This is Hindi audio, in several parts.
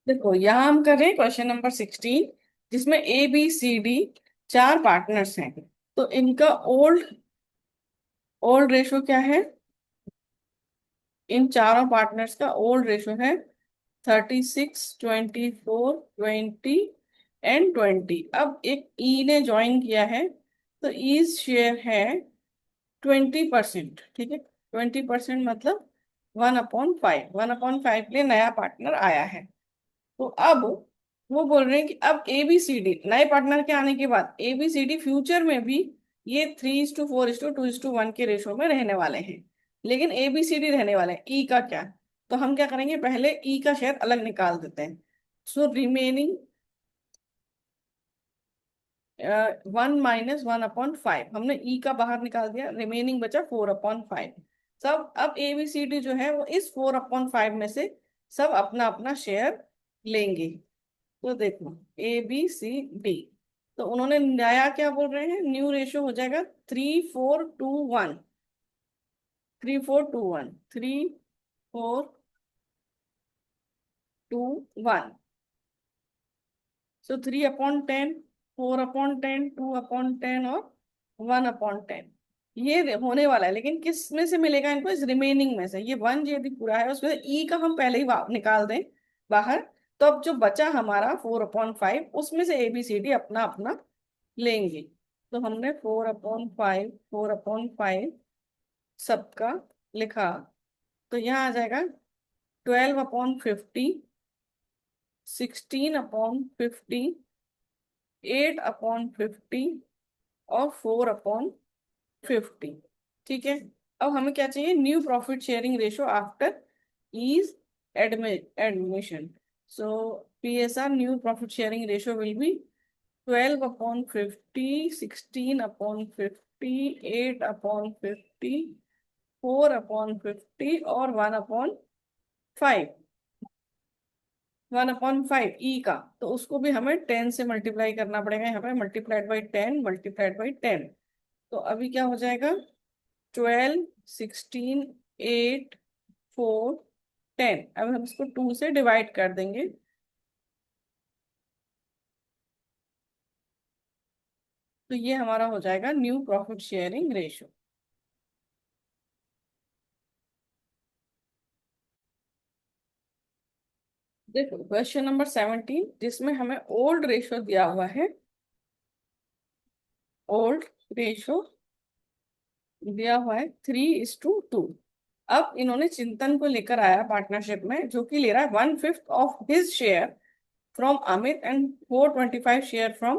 देखो यहाँ हम कर रहे हैं क्वेश्चन नंबर 16, जिसमें ए बी सी डी चार पार्टनर्स हैं। तो इनका ओल्ड ओल्ड रेशो क्या है? इन चारों पार्टनर्स का ओल्ड रेशो है 36, 24, 20 एंड 20। अब एक ई ने ज्वाइन किया है, तो ई शेयर है 20%। ठीक है, 20% मतलब 1/5। 1/5 के लिए नया पार्टनर आया है। तो अब वो बोल रहे हैं कि अब ए बी सी डी नए पार्टनर के आने के बाद A B C D future में भी ये 3:4:2:1 के रेशो में रहने वाले हैं। लेकिन ए बी सी डी रहने वाले हैं, ई का क्या? तो हम क्या करेंगे, पहले ई का शेयर अलग निकाल देते हैं। सो रिमेनिंग 1 - 1/5 हमने ई का बाहर निकाल दिया, रिमेनिंग बचा 4/5। सब अब ए बी सी डी जो है वो इस 4/5 में से सब अपना अपना शेयर लेंगे। तो देखो ए बी सी डी, तो उन्होंने नया क्या बोल रहे हैं, न्यू रेशो हो जाएगा 3:4:2:1। 3:4:2:1, 3:4:2:1। सो 3/10, 4/10, 2/10 और 1/10। होने वाला है, लेकिन किस में से मिलेगा इनको? इस रिमेनिंग में से। ये वन यदि पूरा है उसमें ई का हम पहले ही निकाल दें बाहर। तो अब जो बचा हमारा 4/5, उसमें से ए बी सी डी अपना अपना लेंगे। तो हमने 4/5, 4/5 सबका लिखा। तो यहाँ आ जाएगा 12/50, 16/50, 8/50 और 4/50। ठीक है। अब हमें क्या चाहिए, new profit sharing ratio after is admission. So P S R new profit sharing ratio will be 12/50, 16/50, 8/50, 4/50 और 1/5। 1/5 ई का, तो उसको भी हमें 10 से मल्टीप्लाई करना पड़ेगा। यहाँ पे मल्टीप्लाइड बाई 10, मल्टीप्लाइड बाई 10। तो अभी क्या हो जाएगा, 12, 16, 8, 4, 10। अब हम इसको 2 से डिवाइड कर देंगे। तो ये हमारा हो जाएगा न्यू प्रॉफिट शेयरिंग रेशो। देखो क्वेश्चन नंबर 17, जिसमें हमें ओल्ड रेशो दिया हुआ है। ओल्ड रेशो दिया हुआ है 3:2। अब इन्होंने चिंतन को लेकर आया पार्टनरशिप में, जो कि ले रहा है 1/5 of his share from Amit and 425 share from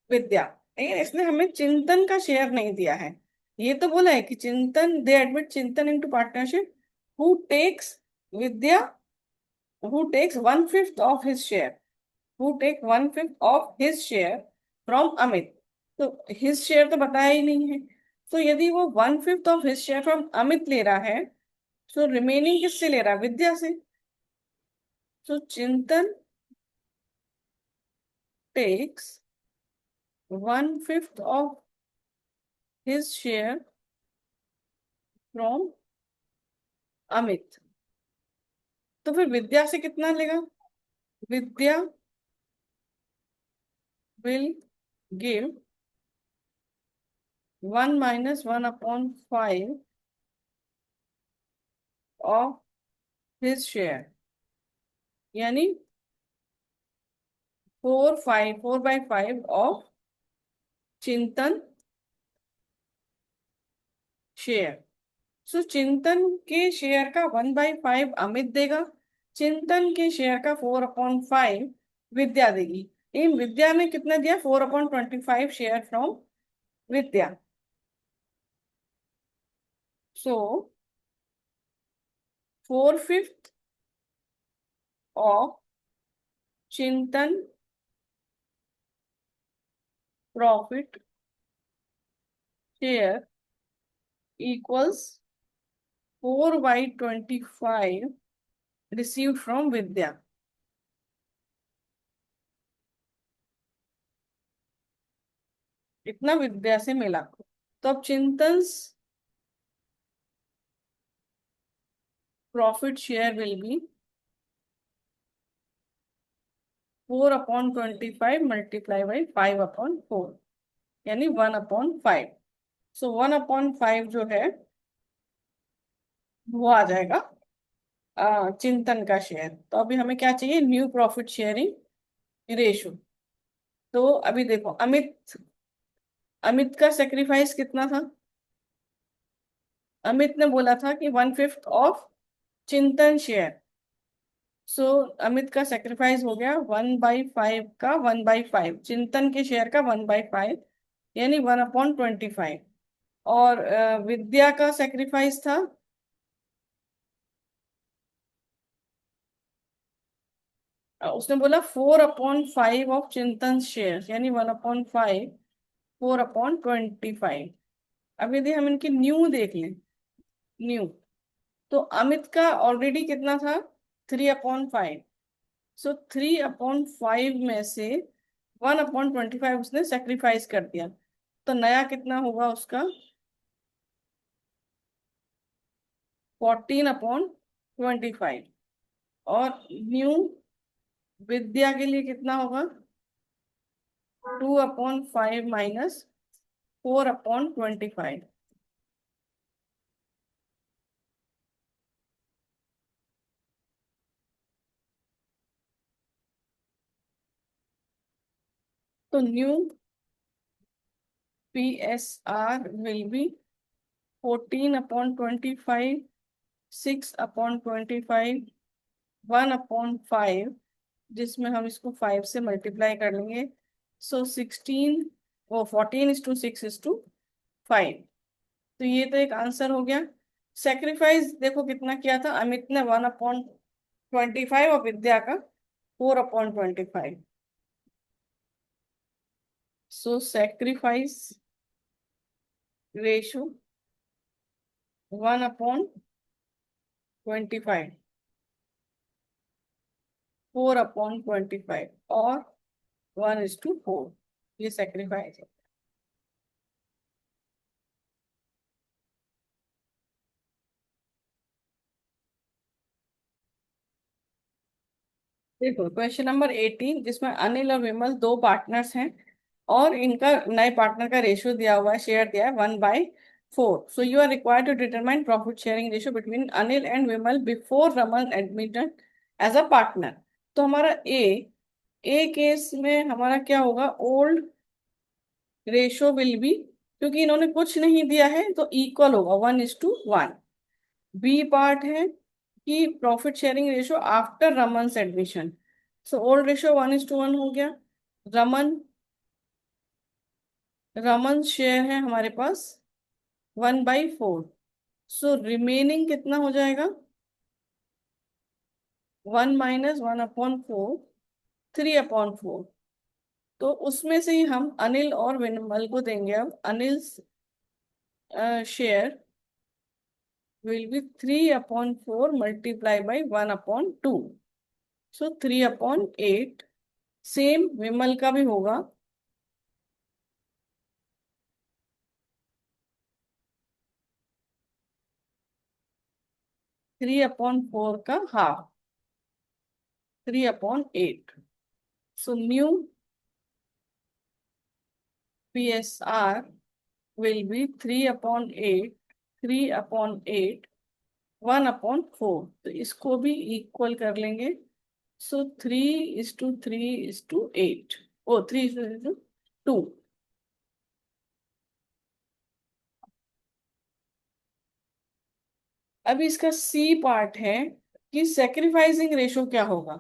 Vidya. लेकिन इसने हमें चिंतन का शेयर नहीं दिया है। ये तो बोला है कि Chintan, they admit Chintan into partnership who takes Vidya, who takes 1/5 of his share, who take 1/5 of his share from Amit। तो his share तो बताया ही नहीं है। तो यदि वो 1/5 of his share from Amit ले रहा है, तो रिमेनिंग किससे ले रहा है, विद्या से। तो चिंतन takes 1/5 of his share from Amit. तो फिर विद्या से कितना लेगा? विद्या will give 1 - 1/5 of his share, यानी 4/5 ऑफ चिंतन शेयर। सो चिंतन के शेयर का 1/5 अमित देगा, चिंतन के शेयर का 4/5 विद्या देगी। इन विद्या ने कितना दिया, 4/25 share from Vidya. So 4/5 of Chintan profit share equals 4/25 received from Vidya. इतना विद्या से मिला। तो अब Chintan profit share will be 4/25 multiply by 5/4, यानी 1/5। सो 1/5 जो है वो आ जाएगा चिंतन का शेयर। तो अभी हमें क्या चाहिए, न्यू प्रॉफिट शेयरिंग रेशो। तो अभी देखो, अमित अमित का सेक्रीफाइस कितना था? अमित ने बोला था कि 1/5 ऑफ चिंतन शेयर। सो अमित का सेक्रीफाइस हो गया 1/5 का 1/5, चिंतन के शेयर का 1/5, यानी 1/25। और विद्या का सेक्रीफाइस था उसने बोला 4/5 ऑफ चिंतन शेयर, यानी 1/5, 4/25। अब यदि हम इनकी न्यू देख लें, न्यू, तो अमित का ऑलरेडी कितना था, 3/5। सो 3/5 में से 1/25 उसने सेक्रीफाइस कर दिया, तो नया कितना होगा उसका, 14/25। और न्यू विद्या के लिए कितना होगा, 2/5 माइनस 4/25। तो न्यू PSR will be 14/25, 6/25, 1/5, जिसमें हम इसको 5 से मल्टीप्लाई कर लेंगे। सो 16, वो 14:6:5। तो ये तो एक आंसर हो गया। सेक्रीफाइस देखो कितना किया था अमित ने, 1/25, और विद्या का 4/25। सो सेक्रीफाइस रेशो 1/25, 4/25, और 1:4, ये सेक्रीफाइस है। देखो क्वेश्चन नंबर 18, जिसमें अनिल और विमल दो पार्टनर्स हैं, और इनका नए पार्टनर का रेशियो दिया हुआ है, शेयर दिया है 1/4। So you are required to determine profit sharing ratio between Anil and Vimal before Raman admitted as a partner. तो हमारा ए केस में हमारा क्या होगा, ओल्ड रेशियो विल बी, क्योंकि इन्होंने कुछ नहीं दिया है तो इक्वल होगा 1:1। बी पार्ट है कि profit sharing ratio after Raman admission. So old ratio 1:1 हो गया। रमन रमन शेयर है हमारे पास 1/4। सो रिमेनिंग कितना हो जाएगा, 1 माइनस 1/4, 3/4। तो उसमें से ही हम अनिल और विमल को देंगे। अब Anil share will be 3/4 multiplied by 1/2, so 3/8। Same Vimal का भी होगा, 3/4 का half, 3/8। So new PSR will be 3/8, 3/8, 1/4। तो इसको भी इक्वल कर लेंगे। सो 3:3:8, ओ 3:2। अब इसका सी पार्ट है कि सेक्रीफाइसिंग रेशो क्या होगा।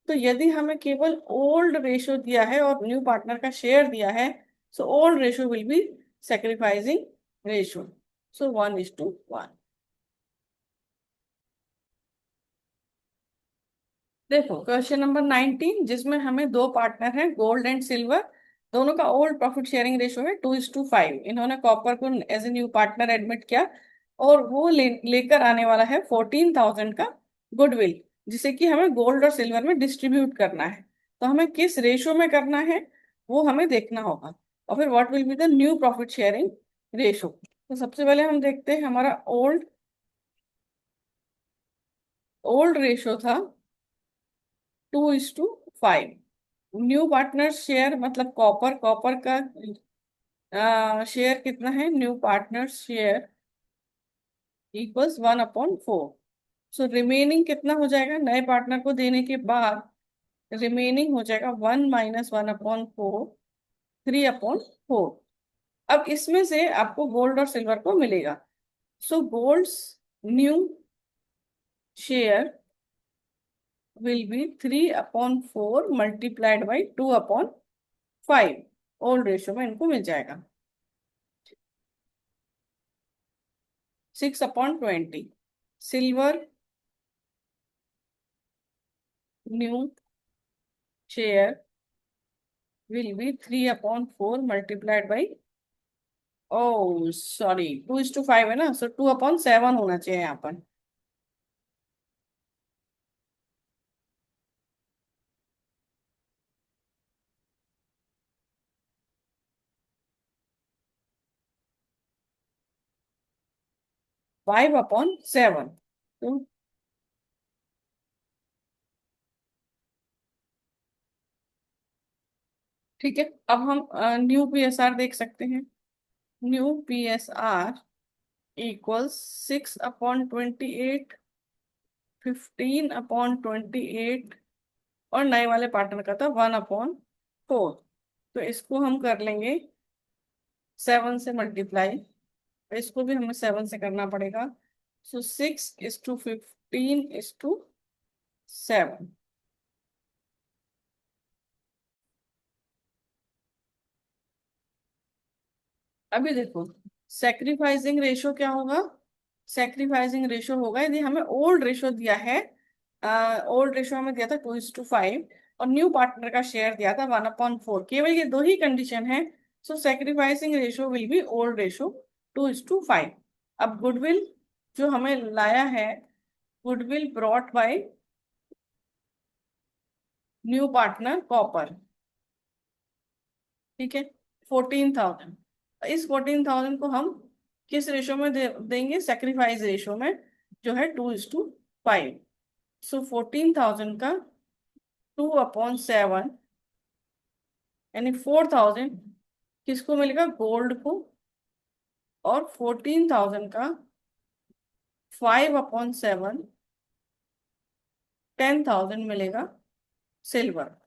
तो यदि हमें केवल ओल्ड रेशो दिया है और न्यू पार्टनर का शेयर दिया है, so old ratio will be sacrificing ratio, so 1:1। देखो क्वेश्चन नंबर 19, जिसमें हमें दो पार्टनर हैं, गोल्ड एंड सिल्वर, दोनों का ओल्ड प्रॉफिट शेयरिंग रेशो है 2:5। इन्होंने कॉपर को as a new partner admit किया, और वो लेकर आने वाला है 14,000 का गुडविल, जिसे कि हमें गोल्ड और सिल्वर में डिस्ट्रीब्यूट करना है। तो हमें किस रेशो में करना है वो हमें देखना होगा। और फिर what will be the new profit sharing ratio. तो सबसे पहले हम देखते हैं, हमारा ओल्ड ओल्ड रेशो था 2:5। न्यू पार्टनर शेयर मतलब कॉपर, कॉपर का शेयर कितना है, new partner share equals 1/4। So remaining कितना हो जाएगा, नए पार्टनर को देने के बाद रिमेनिंग हो जाएगा 1 - 1/4, 3/4। अब इसमें से आपको गोल्ड और सिल्वर को मिलेगा। So golds new share will be 3/4 multiplied by 2/5। Old ratio में इनको मिल जाएगा 6/20। Silver new share will be 3/4 multiplied by, oh sorry, 2:5 है ना, सो 2/7 होना चाहिए यहाँ पर। 5/7। तो ठीक है, अब हम न्यू PSR देख सकते हैं। न्यू PSR इक्वल्स 6/28, 15/28, और नए वाले पार्टनर का था 1/4। तो इसको हम कर लेंगे 7 से मल्टीप्लाई, इसको भी हमें 7 से करना पड़ेगा। सो 6:15:7। अभी देखो, सेक्रीफाइसिंग रेशो क्या होगा, सेक्रीफाइसिंग रेशो होगा यदि हमें ओल्ड रेशो दिया है, ओल्ड रेशो हमें दिया था 2:5, और न्यू पार्टनर का शेयर दिया था 1/4, केवल ये दो ही कंडीशन है। So sacrificing ratio will be old ratio 2:5। अब गुडविल जो हमें लाया है, goodwill brought by new partner copper, ठीक है, 14,000। इस 14,000 को हम किस रेशो में देंगे, सेक्रीफाइस रेशो में, जो है 2:5। सो 14,000 का 2/7 यानी 4,000 किसको मिलेगा, गोल्ड को, और 14,000 का 5/7 10,000 मिलेगा सिल्वर।